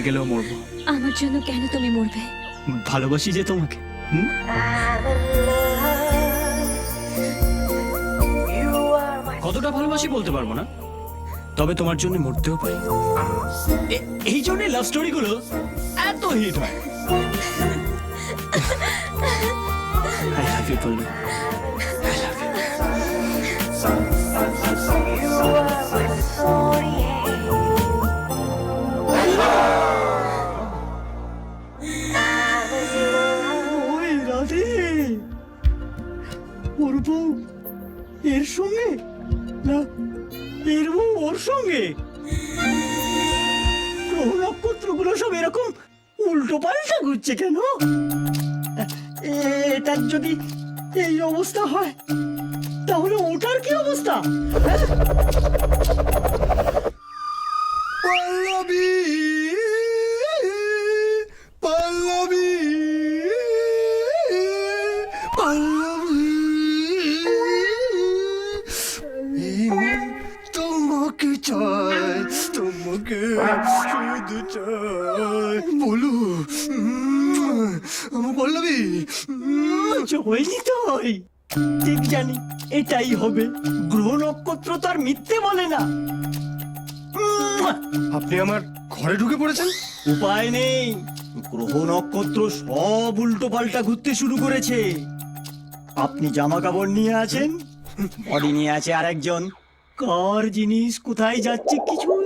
গেলেও মরবো। আমার জন্য কেন তুমি মরবে? ভালোবাসি যে তোমাকে। কতটা ভালোবাসি বলতে পারবো না, তবে তোমার জন্য মরতেও পারি। এই জন্য লাভ স্টোরি গুলো এত হিট হয়। I love you, Pallu. I love you. ওই রাধে, ওর বউ এর সঙ্গে না, এর বউ ওর সঙ্গে। গ্রহ নক্ষত্রগুলো সব এরকম উল্টো পাল্টা ঘুরছে কেন? এটার যদি এই অবস্থা হয়, তাহলে ওটার কি অবস্থা? পল্লবী, পল্লবী, পল্লবী, এই মন তোমাকে চায়, তোমাকে শুধু চায়। বলু আমার পল্লবী। হয়নি তো, ঠিক জানি এটাই হবে। গ্রহ নক্ষত্র তো আর মিথ্যে বলে না। আপনি আমার ঘরে ঢুকে পড়েছেন? উপায় নেই, গ্রহ নক্ষত্র সব উল্টো পাল্টা ঘুরতে শুরু করেছে। আপনি জামা কাপড় নিয়ে আছেন, বডি নিয়ে আছে আরেকজন। কার জিনিস কোথায় যাচ্ছে কিছুই